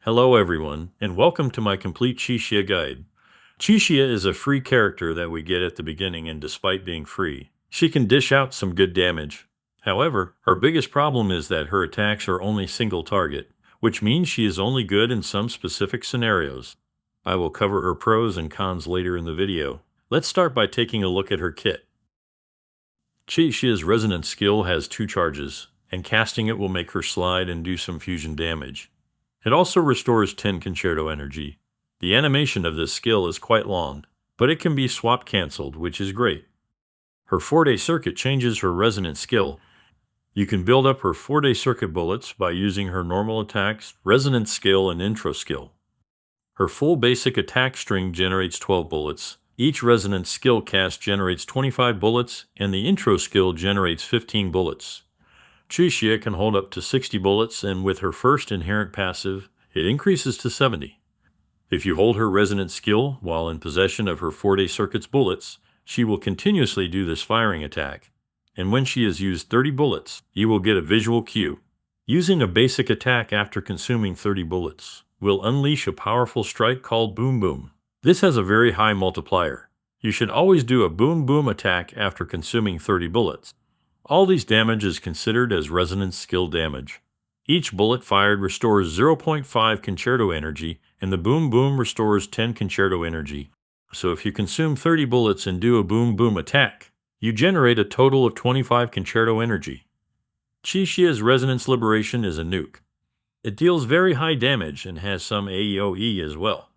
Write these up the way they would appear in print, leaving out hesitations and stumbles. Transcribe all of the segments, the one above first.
Hello everyone, and welcome to my complete Chixia guide. Chixia is a free character that we get at the beginning, and despite being free, she can dish out some good damage. However, her biggest problem is that her attacks are only single target, which means she is only good in some specific scenarios. I will cover her pros and cons later in the video. Let's start by taking a look at her kit. Chixia's resonance skill has 2 charges, and casting it will make her slide and do some fusion damage. It also restores 10 concerto energy. The animation of this skill is quite long, but it can be swap cancelled, which is great. Her 4-day circuit changes her resonance skill. You can build up her 4-day circuit bullets by using her normal attacks, resonance skill, and intro skill. Her full basic attack string generates 12 bullets. Each resonance skill cast generates 25 bullets, and the intro skill generates 15 bullets. Chixia can hold up to 60 bullets, and with her first inherent passive, it increases to 70. If you hold her resonance skill while in possession of her 4-day circuit's bullets, she will continuously do this firing attack, and when she has used 30 bullets, you will get a visual cue. Using a basic attack after consuming 30 bullets will unleash a powerful strike called Boom Boom. This has a very high multiplier. You should always do a Boom Boom attack after consuming 30 bullets. All these damage is considered as resonance skill damage. Each bullet fired restores 0.5 concerto energy, and the Boom Boom restores 10 concerto energy. So if you consume 30 bullets and do a Boom Boom attack, you generate a total of 25 concerto energy. Chixia's Resonance Liberation is a nuke. It deals very high damage and has some AoE as well.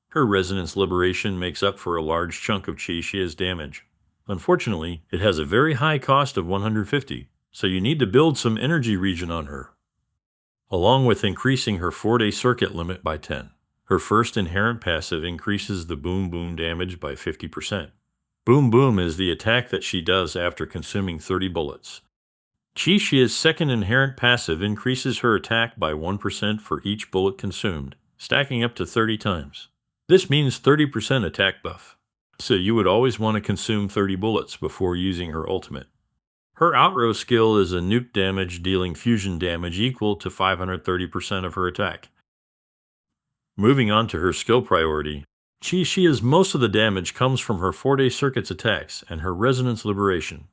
Her Resonance Liberation makes up for a large chunk of Chixia's damage. Unfortunately, it has a very high cost of 150, so you need to build some energy regen on her, along with increasing her 4-day circuit limit by 10. Her first inherent passive increases the Boom Boom damage by 50%. Boom Boom is the attack that she does after consuming 30 bullets. Chixia's second inherent passive increases her attack by 1% for each bullet consumed, stacking up to 30 times. This means 30% attack buff. So you would always want to consume 30 bullets before using her ultimate. Her outrow skill is a nuke damage dealing fusion damage equal to 530% of her attack. Moving on to her skill priority, Chixia's most of the damage comes from her 4-day circuit's attacks and her resonance liberation.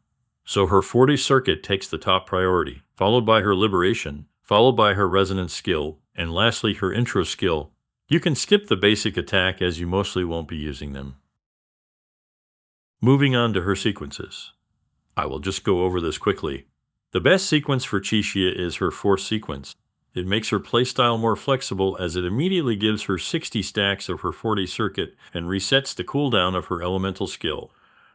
So her 4-day circuit takes the top priority, followed by her liberation, followed by her resonance skill, and lastly her intro skill. You can skip the basic attack as you mostly won't be using them. Moving on to her sequences. I will just go over this quickly. The best sequence for Chixia is her Force sequence. It makes her playstyle more flexible as it immediately gives her 60 stacks of her 4-day circuit and resets the cooldown of her elemental skill.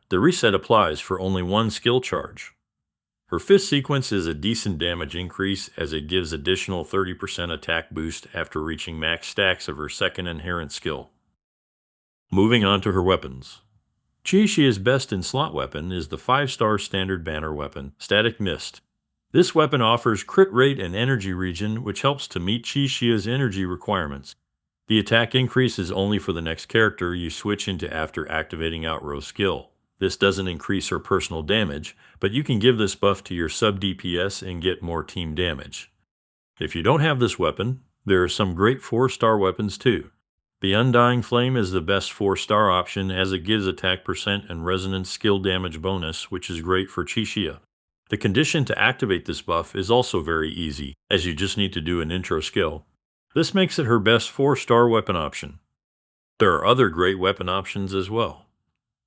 The reset applies for only 1 skill charge. Her 5th sequence is a decent damage increase as it gives additional 30% attack boost after reaching max stacks of her 2nd inherent skill. Moving on to her weapons. Chixia's best in slot weapon is the 5-star standard banner weapon, Static Mist. This weapon offers crit rate and energy regen, which helps to meet Chixia's energy requirements. The attack increase is only for the next character you switch into after activating outrow skill. This doesn't increase her personal damage, but you can give this buff to your sub DPS and get more team damage. If you don't have this weapon, there are some great 4-star weapons too. The Undying Flame is the best 4-star option as it gives attack percent and resonance skill damage bonus, which is great for Chixia. The condition to activate this buff is also very easy, as you just need to do an intro skill. This makes it her best 4-star weapon option. There are other great weapon options as well.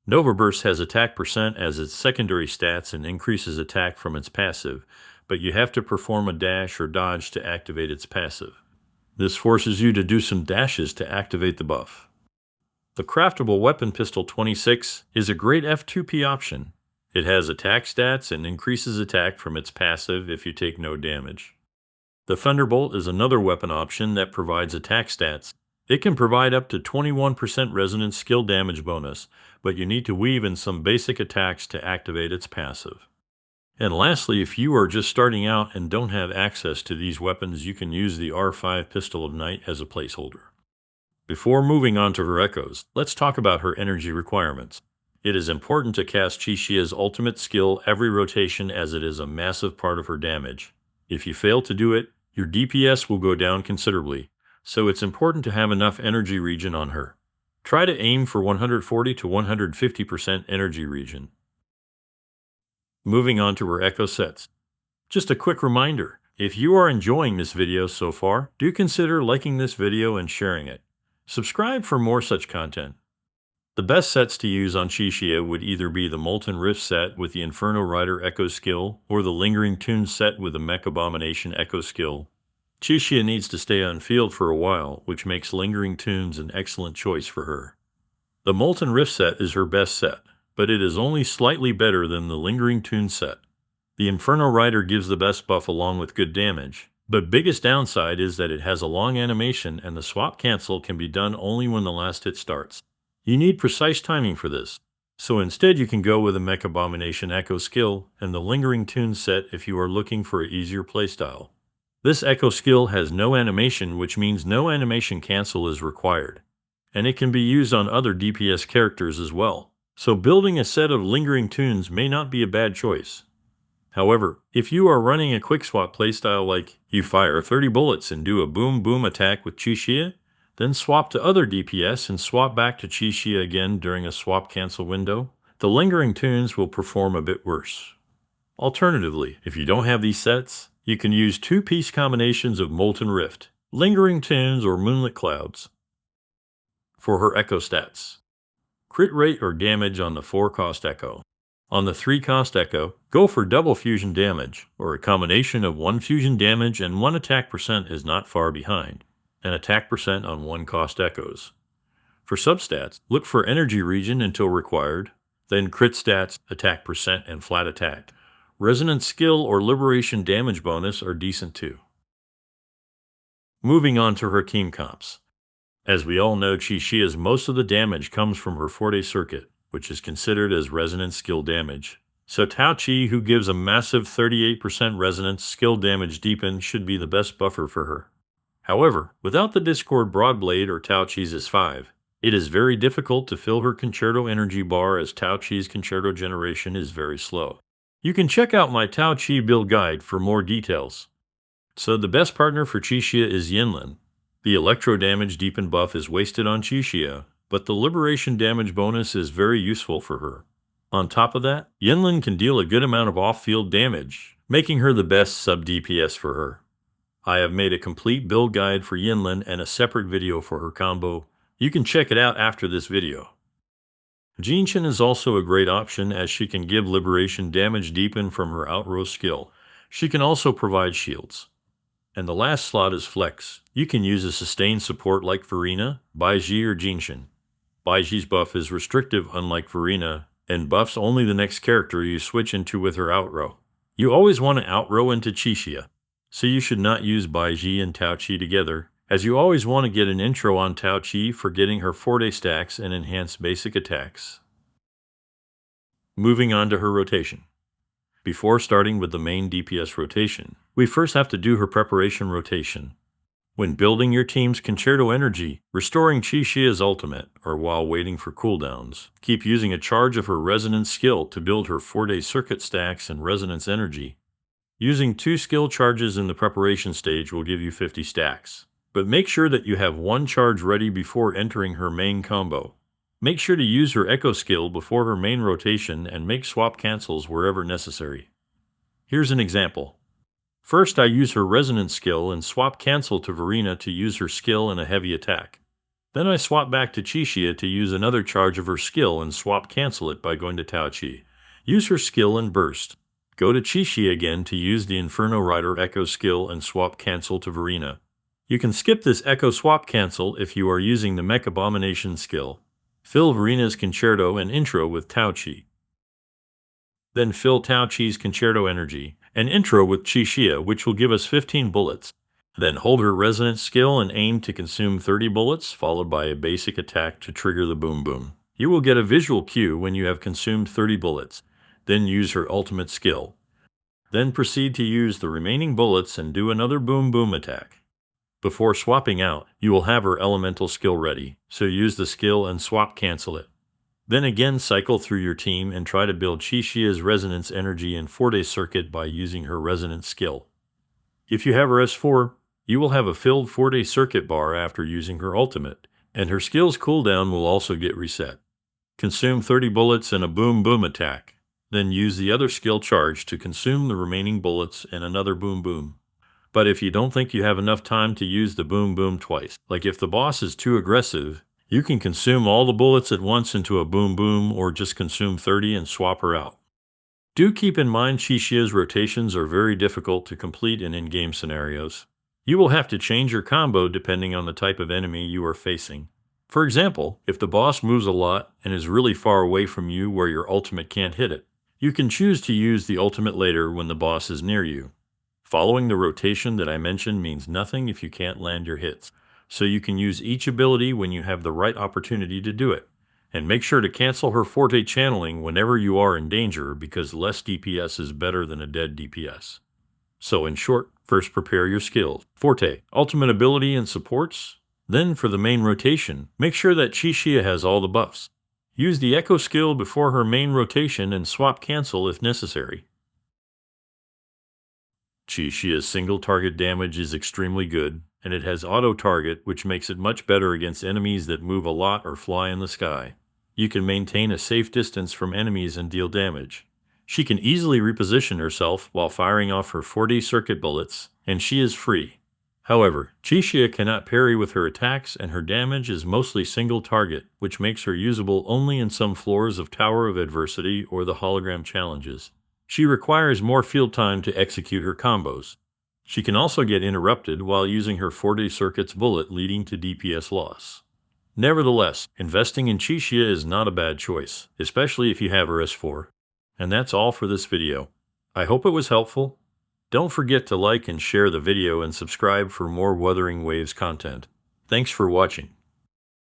Nova Burst has attack percent as its secondary stats and increases attack from its passive, but you have to perform a dash or dodge to activate its passive. This forces you to do some dashes to activate the buff. The Craftable Weapon Pistol 26 is a great F2P option. It has attack stats and increases attack from its passive if you take no damage. The Thunderbolt is another weapon option that provides attack stats. It can provide up to 21% resonance skill damage bonus, but you need to weave in some basic attacks to activate its passive. And lastly, if you are just starting out and don't have access to these weapons, you can use the R5 Pistol of Night as a placeholder. Before moving on to her echoes, let's talk about her energy requirements. It is important to cast Chixia's ultimate skill every rotation as it is a massive part of her damage. If you fail to do it, your DPS will go down considerably. so it's important to have enough energy regen on her. Try to aim for 140 to 150% energy regen. Moving on to her echo sets. Just a quick reminder, if you are enjoying this video so far, do consider liking this video and sharing it. Subscribe for more such content. The best sets to use on Chixia would either be the Molten Rift set with the Inferno Rider Echo skill, or the Lingering Tunes set with the Mech Abomination Echo skill. Chixia needs to stay on field for a while, which makes Lingering Tunes an excellent choice for her. The Molten Rift set is her best set, but it is only slightly better than the Lingering Tunes set. The Inferno Rider gives the best buff along with good damage, but biggest downside is that it has a long animation and the swap cancel can be done only when the last hit starts. You need precise timing for this, so instead you can go with the Mech Abomination Echo skill and the Lingering Tunes set if you are looking for an easier playstyle. This Echo skill has no animation, which means no animation cancel is required, and it can be used on other DPS characters as well, so building a set of Lingering Tunes may not be a bad choice. However, if you are running a quick swap playstyle like you fire 30 bullets and do a boom boom attack with Chixia, then swap to other DPS and swap back to Chixia again during a swap cancel window, the Lingering Tunes will perform a bit worse. Alternatively, if you don't have these sets, you can use two-piece combinations of Molten Rift, Lingering Tunes, or Moonlit Clouds. For her Echo stats. Crit rate or damage on the 4-cost Echo. On the 3-cost Echo, go for double fusion damage, or a combination of 1 fusion damage and 1 attack percent is not far behind, and attack percent on 1-cost Echoes. For substats, look for energy regen until required, then crit stats, attack percent, and flat attack. Resonance skill or liberation damage bonus are decent too. Moving on to her team comps. As we all know, Chixia's most of the damage comes from her Forte circuit, which is considered as resonance skill damage. So Tao Chi, who gives a massive 38% resonance skill damage deepen, should be the best buffer for her. However, without the Discord Broadblade or Tao Chi's S5, it is very difficult to fill her Concerto energy bar, as Tao Chi's Concerto generation is very slow. You can check out my Tao Chi build guide for more details. So the best partner for Chixia is Yinlin. The electro damage deepen buff is wasted on Chixia, but the liberation damage bonus is very useful for her. On top of that, Yinlin can deal a good amount of off-field damage, making her the best sub-DPS for her. I have made a complete build guide for Yinlin and a separate video for her combo. You can check it out after this video. Jinshin is also a great option, as she can give liberation damage deepen from her outrow skill. She can also provide shields. And the last slot is Flex. You can use a sustained support like Verena, Baiji, or Jinshin. Baiji's buff is restrictive unlike Verena, and buffs only the next character you switch into with her outrow. You always want to outrow into Chixia, so you should not use Baiji and Tao Chi together, as you always want to get an intro on Tao Chi for getting her Forte stacks and enhanced basic attacks. Moving on to her rotation. Before starting with the main DPS rotation, we first have to do her preparation rotation. When building your team's Concerto energy, restoring Chixia's ultimate, or while waiting for cooldowns, keep using a charge of her resonance skill to build her Forte circuit stacks and resonance energy. Using 2 skill charges in the preparation stage will give you 50 stacks. But make sure that you have 1 charge ready before entering her main combo. Make sure to use her Echo skill before her main rotation and make swap cancels wherever necessary. Here's an example. First, I use her resonance skill and swap cancel to Verena to use her skill in a heavy attack. Then I swap back to Chixia to use another charge of her skill and swap cancel it by going to Tao Chi. Use her skill and burst. Go to Chixia again to use the Inferno Rider Echo skill and swap cancel to Verena. You can skip this Echo swap cancel if you are using the Mech Abomination skill. Fill Verena's Concerto and intro with Tao Chi. Then fill Tao Chi's Concerto energy and intro with Chixia, which will give us 15 bullets. Then hold her resonance skill and aim to consume 30 bullets, followed by a basic attack to trigger the boom boom. You will get a visual cue when you have consumed 30 bullets. Then use her ultimate skill. Then proceed to use the remaining bullets and do another boom boom attack. Before swapping out, you will have her elemental skill ready, so use the skill and swap cancel it. Then again cycle through your team and try to build Chixia's resonance energy and Forte circuit by using her resonance skill. If you have her S4, You will have a filled 4-day circuit bar after using her ultimate, and her skill's cooldown will also get reset. Consume 30 bullets in a boom boom attack, then use the other skill charge to consume the remaining bullets in another boom boom. But if you don't think you have enough time to use the boom boom twice, like if the boss is too aggressive, you can consume all the bullets at once into a boom boom or just consume 30 and swap her out. Do keep in mind Chixia's rotations are very difficult to complete in in-game scenarios. You will have to change your combo depending on the type of enemy you are facing. For example, if the boss moves a lot and is really far away from you where your ultimate can't hit it, you can choose to use the ultimate later when the boss is near you. Following the rotation that I mentioned means nothing if you can't land your hits, so you can use each ability when you have the right opportunity to do it. And make sure to cancel her Forte channeling whenever you are in danger because less DPS is better than a dead DPS. So in short, first prepare your skills. Forte, ultimate ability and supports. Then for the main rotation, make sure that Chixia has all the buffs. Use the Echo skill before her main rotation and swap cancel if necessary. Chixia's single target damage is extremely good, and it has auto target, which makes it much better against enemies that move a lot or fly in the sky. You can maintain a safe distance from enemies and deal damage. She can easily reposition herself while firing off her 4D circuit bullets, and she is free. However, Chixia cannot parry with her attacks, and her damage is mostly single target, which makes her usable only in some floors of Tower of Adversity or the hologram challenges. She requires more field time to execute her combos. She can also get interrupted while using her 4D circuit's bullet, leading to DPS loss. Nevertheless, investing in Chixia is not a bad choice, especially if you have her S4. And that's all for this video. I hope it was helpful. Don't forget to like and share the video and subscribe for more Wuthering Waves content. Thanks for watching.